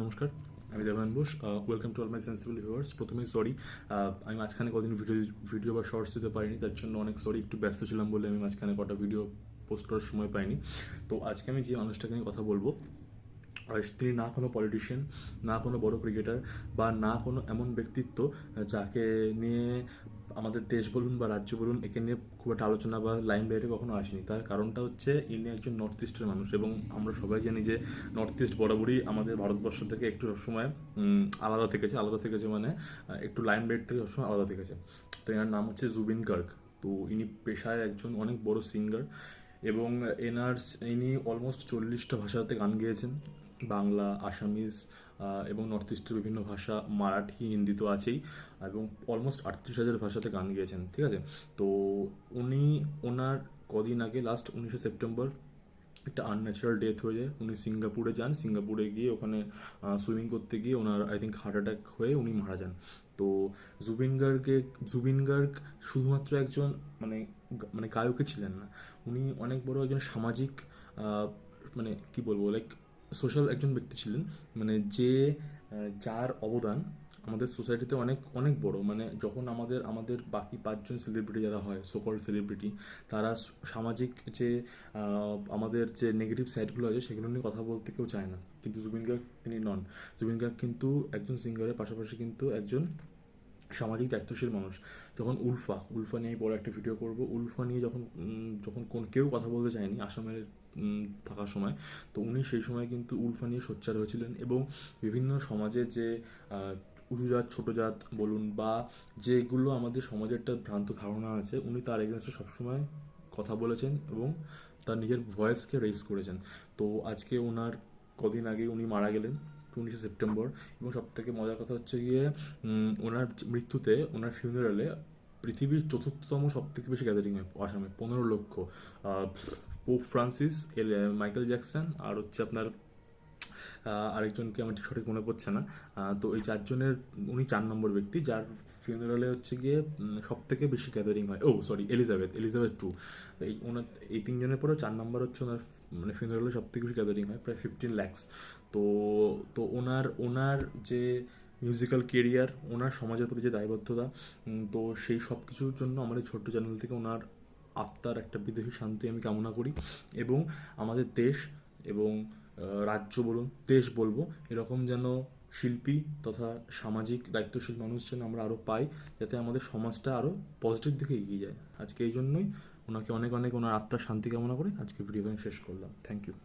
নমস্কার, আমি Debananda Bose. Welcome to all my sensible viewers. প্রথমেই সরি, আমি মাঝখানে কদিন ভিডিও বা শর্টস দিতে পারিনি, তার জন্য অনেক সরি। একটু ব্যস্ত ছিলাম বলে আমি মাঝখানে কটা ভিডিও পোস্ট করার সময় পাইনি। তো আজকে আমি যে মানুষটাকে নিয়ে কথা বলবো, তিনি না কোনো পলিটিশিয়ান, না কোনো বড় ক্রিকেটার, বা না কোনো এমন ব্যক্তিত্ব যাকে নিয়ে আমাদের দেশ বলুন বা রাজ্য বলুন, একে নিয়ে খুব একটা আলোচনা বা লাইমলাইটে কখনো আসেনি। তার কারণটা হচ্ছে ইনি একজন নর্থ ইস্টের মানুষ, এবং আমরা সবাই জানি যে নর্থ ইস্ট বরাবরই আমাদের ভারতবর্ষ থেকে একটু সবসময় আলাদা থেকেছে মানে একটু লাইমলাইট থেকে সবসময় আলাদা থেকেছে। তো এনার নাম হচ্ছে জুবিন গার্গ। তো ইনি পেশায় একজন অনেক বড় সিঙ্গার, এবং ইনি অলমোস্ট 40টা ভাষাতে গান গেয়েছেন। বাংলা, আসামিজ, এবং নর্থ ইস্টের বিভিন্ন ভাষা, মারাঠি, হিন্দি তো আছেই, এবং অলমোস্ট 38,000 ভাষাতে গান গেয়েছেন। ঠিক আছে। তো ওনার কদিন আগে লাস্ট 19 সেপ্টেম্বর একটা আনন্যাচারাল ডেথ হয়ে যায়। উনি সিঙ্গাপুরে যান, সিঙ্গাপুরে গিয়ে ওখানে সুইমিং করতে গিয়ে ওনার হার্ট অ্যাটাক হয়ে উনি মারা যান। তো জুবিন গার্গ শুধুমাত্র একজন মানে মানে গায়কে ছিলেন না, উনি অনেক বড় একজন সামাজিক, মানে কি বলবো, লাইক সোশ্যাল একজন ব্যক্তি ছিলেন। মানে যার অবদান আমাদের সোসাইটিতে অনেক অনেক বড়। মানে যখন আমাদের বাকি 5জন সেলিব্রিটি যারা হয়, সোকল সেলিব্রিটি, তারা সামাজিক যে আমাদের যে নেগেটিভ সাইডগুলো আছে সেগুলো নিয়ে কথা বলতে কেউ চায় না, কিন্তু জুবিন গার্গ তিনি নন। জুবিন গার্গ কিন্তু একজন সিঙ্গারের পাশাপাশি কিন্তু একজন সামাজিক দায়িত্বশীল মানুষ। যখন উলফা নিয়ে পরে একটা ভিডিও করব, উলফা নিয়ে যখন কেউ কথা বলতে চায়নি আসামের থাকার সময়, তো উনি সেই সময় কিন্তু উলফা নিয়ে সোচ্চার হয়েছিলেন, এবং বিভিন্ন সমাজের যে উঁচু জাত ছোটো জাত বলুন, বা যেগুলো আমাদের সমাজের একটা ভ্রান্ত ধারণা আছে, উনি তার এগেনস্টে সবসময় কথা বলেছেন এবং তার নিজের ভয়েসকে রেজ করেছেন। তো আজকে ওনার কদিন আগে উনি মারা গেলেন, 19 সেপ্টেম্বর। এবং সব থেকে মজার কথা হচ্ছে গিয়ে ওনার মৃত্যুতে, ওনার ফিউনারালে পৃথিবীর চতুর্থতম সব থেকে বেশি গ্যাদারিং হয় আসামে, 15 লক্ষ। পোপ ফ্রান্সিস, মাইকেল জ্যাকসন, আর হচ্ছে আপনার আরেকজনকে আমার ঠিক সঠিক মনে পড়ছে না। তো এই চারজনের উনি 4 নম্বর ব্যক্তি যার ফিউনারালে হচ্ছে গিয়ে সব থেকে বেশি গ্যাদারিং হয়। Sorry, Elizabeth two. এই 3জনের পরেও 4 নম্বর হচ্ছে ওনার, মানে ফিউনারালে সব থেকে বেশি গ্যাদারিং হয়, প্রায় 15 lakhs। তো তো ওনার যে মিউজিক্যাল কেরিয়ার, ওনার সমাজের প্রতি যে দায়বদ্ধতা, তো সেই সব কিছুর জন্য আমাদের ছোট্ট চ্যানেল থেকে ওনার আত্মার একটা বিদেহী শান্তি আমি কামনা করি, এবং আমাদের দেশ এবং রাজ্য বলুন, দেশ বলবো, এরকম যেন শিল্পী তথা সামাজিক দায়িত্বশীল মানুষ যেন আমরা আরও পাই, যাতে আমাদের সমাজটা আরও পজিটিভ দিকে এগিয়ে যায়। আজকে এই জন্যই ওনাকে অনেক অনেক ওনার আত্মার শান্তি কামনা করে আজকে ভিডিওটা আমি শেষ করলাম। Thank you.